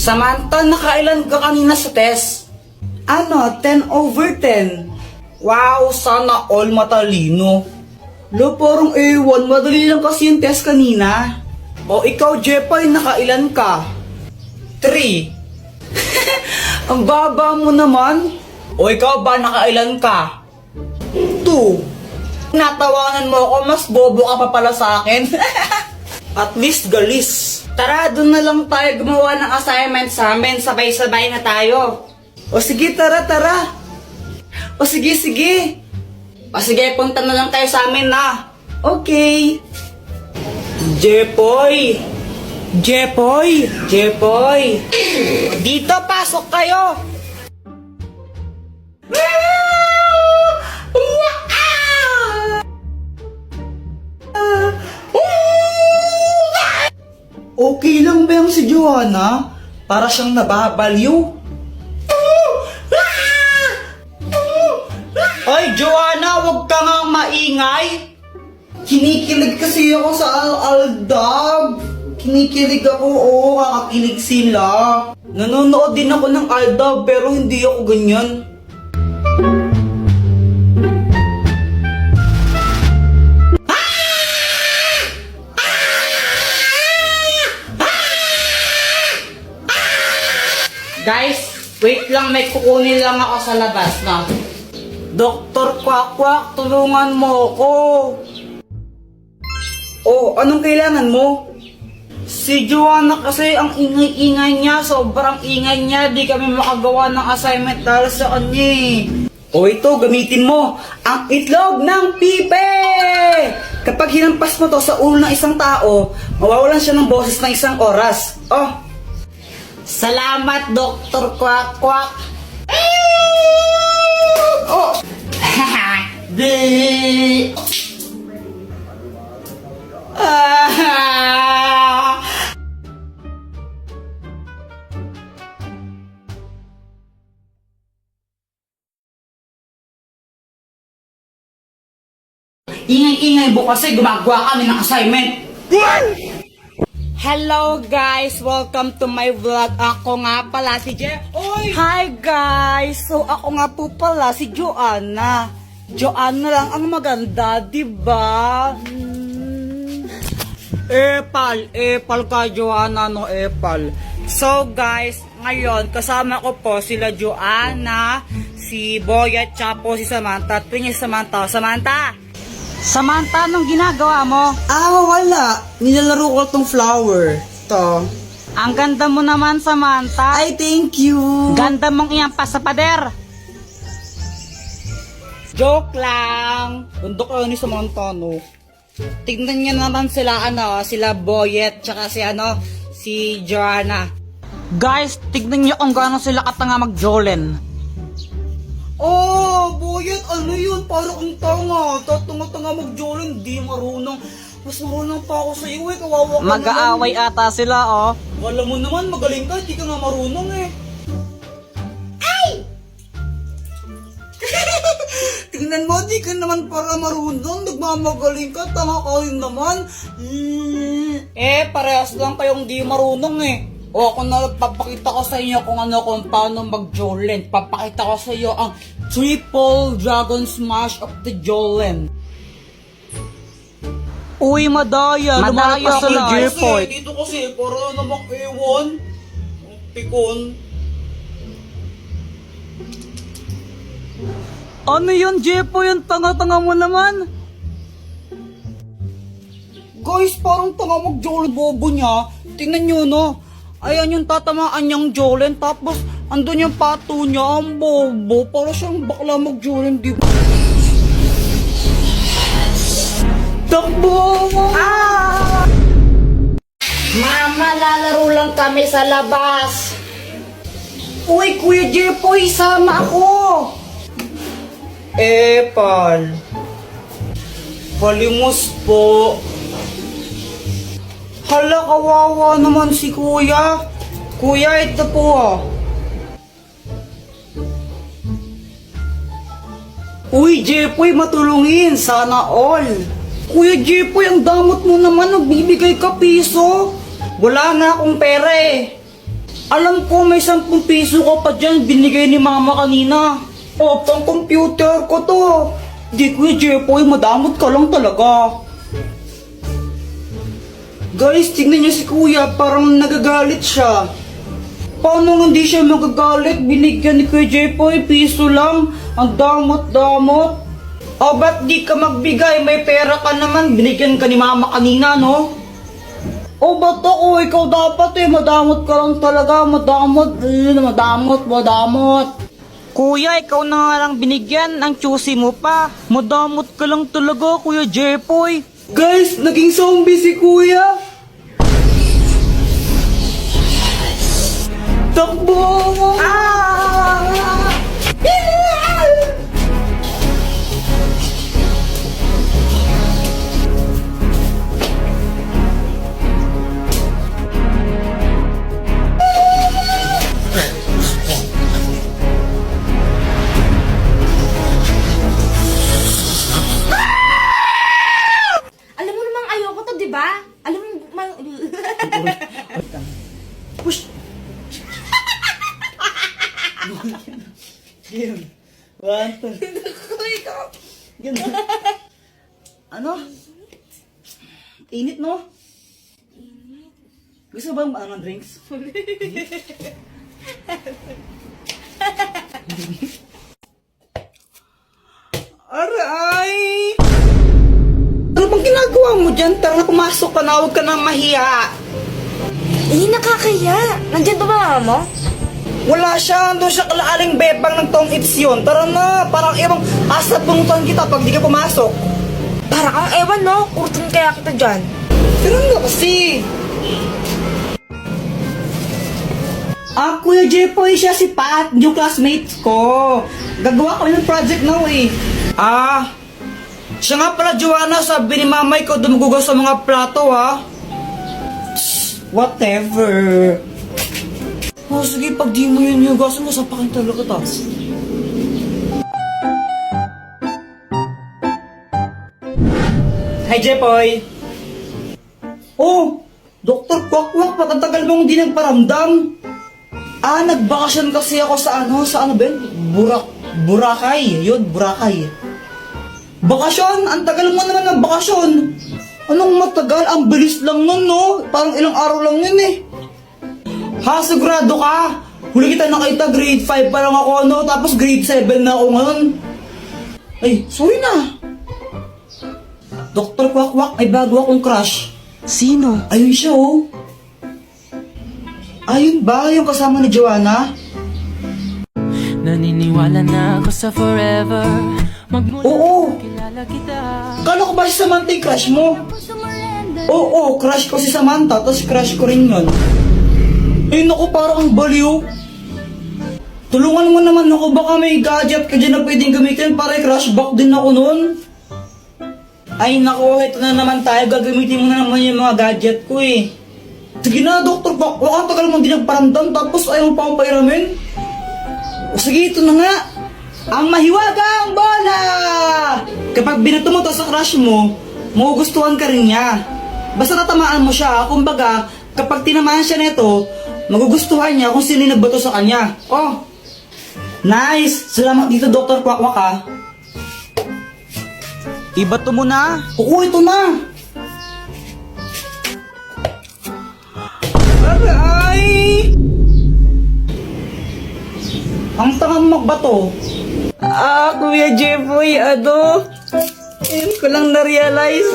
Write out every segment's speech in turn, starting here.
Samantha, nakailan ka kanina sa test? Ano, 10 over 10. Wow, sana all matalino. Lo, parang ewan, madali lang kasi yung test kanina. O ikaw, Jepay, nakailan ka? 3. Ang baba mo naman. O ikaw ba, nakailan ka? 2. Natawanan mo ako, mas bobo ka pa pala sa akin. At least galis. Tara, dun na lang tayo gumawa ng assignment sa amin. Sabay-sabay na tayo. O sige, tara. O sige. O sige, punta na lang tayo sa amin na. Okay. Jepoy. Dito, pasok kayo. Okay lang ba yung si Joanna? Para siyang nababaliw. Ay, Joanna, huwag ka nga maingay. Kinikilig kasi ako sa Aldab. Kinikilig ako, oo, kakakilig sila. Nanonood din ako ng Aldab, pero hindi ako ganyan. Guys, wait lang, may kukunin lang ako sa labas na. Dr. Quack, tulungan mo ako. Oh, anong kailangan mo? Si Joanna kasi ang ingay-ingay niya, sobrang ingay niya, di kami makagawa ng assignment dahil sa kanya eh. O ito, gamitin mo ang itlog ng pipe! Kapag hinampas mo to sa ulo ng isang tao, mawawalan siya ng boses ng isang oras. Oh, salamat, Dr. Quack. Oh! Di! Ingay-ingay mo kasi gumagawa kami ng assignment. Hello guys! Welcome to my vlog. Ako nga pala si Hi guys! So ako nga po pala si Joanna. Joanna lang ang maganda, diba? Epal ka Joanna, no epal. So guys, ngayon kasama ko po sila Joanna, si Boyet, tsaka po si Samantha. Tingin si Samantha. Samantha, anong ginagawa mo? Wala. Nilalaro ko tong flower. To. Ang ganda mo naman, Samantha. Ay, thank you. Ganda mong iyampas sa pader. Joke lang. Bundok ako ni Samantha, no? Tignan niyo naman sila, sila Boyet, tsaka si Joanna. Guys, tignan niyo kung gaano sila katanga mag-jolen. Oh, Boyet, ano yun? Parang ang tanga. Tatanga-tanga mag-jolen, di marunong. Mas marunong pa ako sa iyo eh, kawawa ka mag-aaway naman. Ata sila, oh. Wala mo naman, magaling ka, di ka nga marunong eh. Ay! Tingnan mo, di ka naman para marunong. Nagmamagaling ka, tanga ka rin naman. Parehas lang kayong di marunong eh. O ako na papakita ko sa inyo kung paano mag-jolen. Papakita ko sa iyo ang triple dragon smash of the jolen. Uy, madaya ka sa Jepoy. Dito kasi, para namang ewan. Pikon. Ano yun, Jepoy? Yung tanga-tanga mo naman. Guys, parang tanga mag-jolen bobo niya. Tingnan nyo, no? Ayan yung tatamaan niyang jolen, tapos andun yung pato niya, ang bobo. Para siyang bakla mag-jolen, di ba? Takbo! Mama, lalaro lang kami sa labas. Uy, Kuya Jepoy, sama ako. Epal. Halimos po. Hala, kawawa naman si Kuya. Kuya, ito po Uy, Jepoy, matulungin. Sana all. Kuya Jepoy, ang damot mo naman. Nagbibigay ka piso. Wala na akong pera eh. Alam ko may 10 piso ka pa dyan, binigay ni mama kanina. O, pang computer ko to. Di Kuya Jepoy, madamot ka lang talaga. Guys, tignan niyo si Kuya, parang nagagalit siya. Paano hindi siya magagalit? Binigyan ni Kuya Jepoy, piso lang. Ang damot-damot. O, ba't di ka magbigay? May pera ka naman. Binigyan ka ni mama kanina, no? O, ba't ako? Ikaw dapat eh. Madamot ka lang talaga. Madamot. Madamot. Kuya, ikaw na nga lang binigyan. Ang choosy mo pa. Madamot ka lang talaga, Kuya Jepoy. Guys, naging zombie si Kuya. Takbo! Alam mo namang ayoko to, di ba? Alam mo, Push! Game. 1, 2. Ganun. Ano? Init, no? Gusto ba ng drinks? Aray! Ano bang ginagawa mo dyan? Tara, pumasok ka na, huwag ka nang mahiya. hindi nakakaya. Nandyan ba mama mo? Wala siya, doon siya kalaaling bebang ng tong its yun. Tara na, parang ibang asa punutan kita pag di ka pumasok. Para kang ewan, no? Kurtan kaya kita dyan. Tara na kasi. Kuya Jepoy, siya si Pat, yung classmate ko. Gagawa kami ng project now eh. Siya nga pala, Joanna, sabi ni mamay ko dumugugaw sa mga plato ha. Whatever. Sige, pag di mo yun hugasan mo, sapakin talaga ta. Hi, Jepoy. Oh, Dr. Kwakwak, patatagal mong di nagparamdam. Nagbakasyon kasi ako sa ano ba yun? Boracay. Yun, Boracay. Bakasyon? Ang tagal mo naman ng bakasyon. Anong matagal? Ang bilis lang nun, no? Parang ilang araw lang yun eh. Sigurado ka? Huli kita nakita, grade 5 pa lang ako, no? Tapos grade 7 na ako ngayon. Ay, sorry na. Dr. Kwakwak, may bago akong crush. Sino? Ayun siya, oh. Ayun ba? Yung kasama ni Joanna? Naniniwala na ako sa forever. Magmula Oo. kilala kita. Kala ko ba si Samantha yung crush mo? Oo, crush ko si Samantha, tapos crush ko rin yun. Eh naku, parang ang baliw. Tulungan mo naman ako, baka may gadget ka dyan na pwedeng gamitin para i-crush back din ako nun. Ay naku, ito na naman tayo, gagamitin mo na naman yung mga gadget ko eh. Sige na, Dr. Bak, ang tagal mong di nagparamdam tapos ayaw mo pa akong pairamin. O sige, ito na nga. Ang mahiwagang bola! Kapag binato mo to sa crush mo, magugustuhan ka rin niya. Basta natamaan mo siya, kumbaga, kapag tinamaan siya nito, magugustuhan niya kung sino yung nagbato sa kanya. Oh, nice! Salamat dito, Dr. Kwakwak ha. Ibato mo na. Oo, ito na. Aray! Ang tangang magbato. Kuya Jepoy, ngayon ko lang na-realize.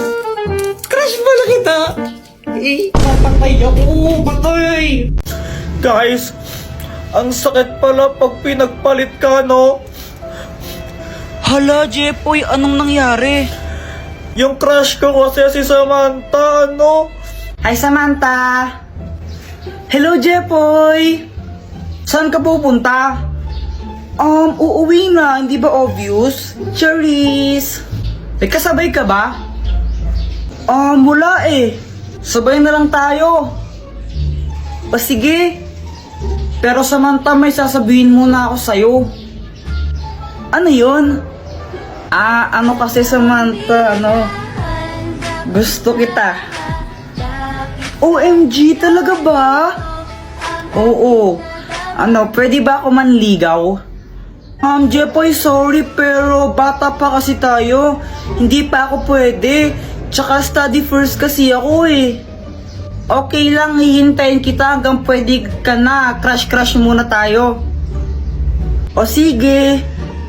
Crush pala kita. Papatay ako, patay. Guys, ang sakit pala pag pinagpalit ka, no? Hala, Jepoy, anong nangyari? Yung crush ko kasi si Samantha, no? Hi, Samantha. Hello, Jepoy. Saan ka pupunta? Uuwi na, hindi ba obvious? Cherries. May kasabay ka ba? Wala eh. Sabay na lang tayo. Sige. Pero Samantha, may sasabihin muna ako sa'yo. Ano yun? Ano kasi Samantha, gusto kita. OMG, talaga ba? Oo. Ano, pwede ba ako manligaw? Jepoy, sorry pero bata pa kasi tayo. Hindi pa ako pwede. Tsaka study first kasi ako eh. Okay lang, hihintayin kita hanggang pwede ka na. Crush muna tayo. O sige.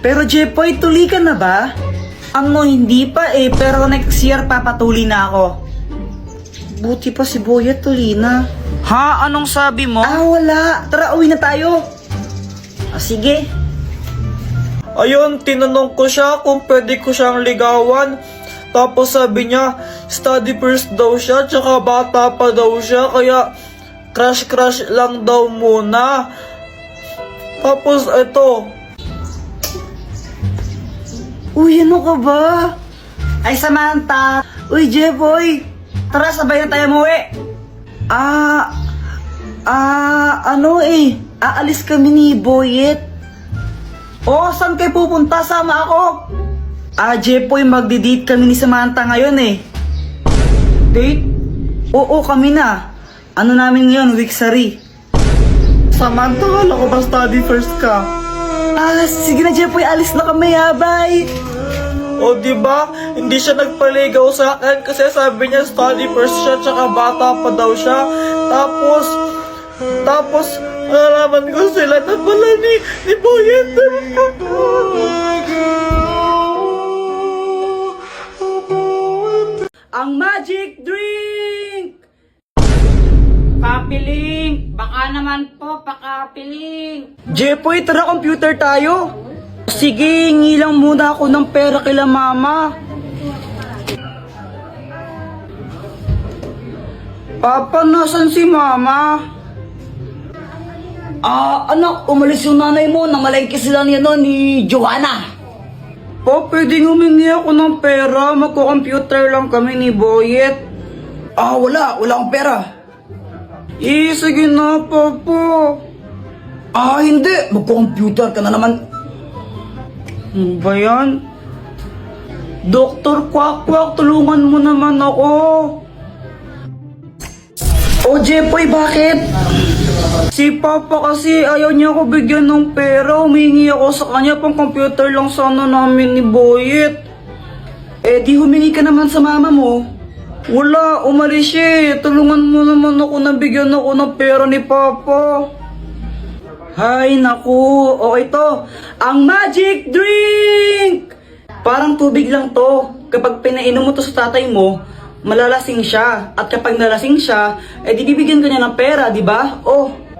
Pero Jepoy, tuli ka na ba? Ano, hindi pa eh. Pero next year papatuli na ako. Buti pa si Boya tuli na. Ha? Anong sabi mo? Wala. Tara, uwi na tayo. O sige. Ayun, tinanong ko siya kung pwede ko siyang ligawan. Tapos sabi niya, study first daw siya, tsaka bata pa daw siya, kaya crush lang daw muna. Tapos ito, Uy, ano ka ba? Ay, Samantha. Uy, Jeboy. Tara, sabay na tayo umuwi. Aalis kami ni Boyet. Saan kayo pupunta? Sama ako. Jepoy, magdi-date kami ni Samantha ngayon eh. Date? Oo, kami na. Ano namin ngayon, Wixary. Samantha, wala ko ba study first ka? Sige na Jepoy, alis na kami ha, bye. O diba, hindi siya nagpaligaw sa akin kasi sabi niya study first siya, tsaka bata pa daw siya. Tapos, nalaman ko sila na pala ni Boyet. Ang magic drink! Papiling! Baka naman po, pakapiling! Jepoy, tara computer tayo! Sige, hingi lang muna ako ng pera kila mama. Papa, nasan si mama? Anak, umalis yung nanay mo. Namalengke sila niya no, ni Joanna. Po, pwedeng humingi ako ng pera. Magko-computer lang kami ni Boyet. Wala akong pera. Sige na, Papa. Hindi. Magko-computer ka na naman. Ano ba yan? Dr. Quack, tulungan mo naman ako. Jepoy, bakit? Si Papa kasi ayaw niya ako bigyan ng pera. Humingi ako sa kanya, pang computer lang sana namin ni Boyet. Di humingi ka naman sa mama mo. Wala, umalis siya. Tulungan mo naman ako na bigyan ako ng pera ni Papa. Hay, naku. O ito, ang magic drink! Parang tubig lang to. Kapag pinainom mo to sa tatay mo, malalasing siya. At kapag nalasing siya, di bibigyan ka niya ng pera, di ba?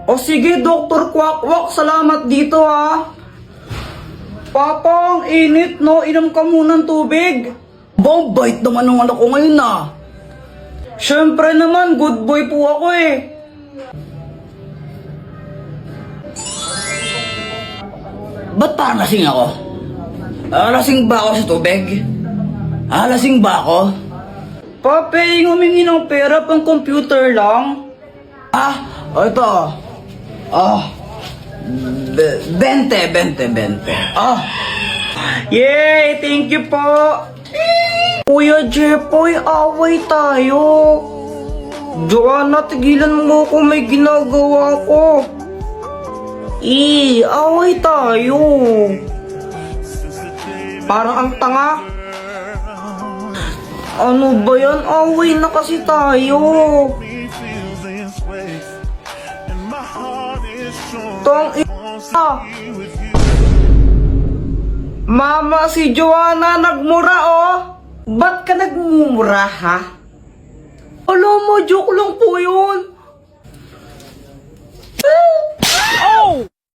O sige, Dr. Quack, salamat dito ha. Papa, ang init no. Inom ka muna ng tubig. Bait naman ng anak ko ngayon na. Siyempre naman, good boy po ako eh. Ba't parang lasing ako? Lasing ba ako sa tubig? Lasing ba ako? Pape, humingi ng pera pang computer lang. Ito. 20. Yay! Thank you po! Kuya Jepoy, away tayo. Joanna, tigilan mo kung may ginagawa ko. Away tayo. Parang ang tanga. Ano ba yan? Away na kasi tayo. Mama, si Joanna nagmura oh. Ba't ka nagmumura ha? Alam mo, joke lang po yun.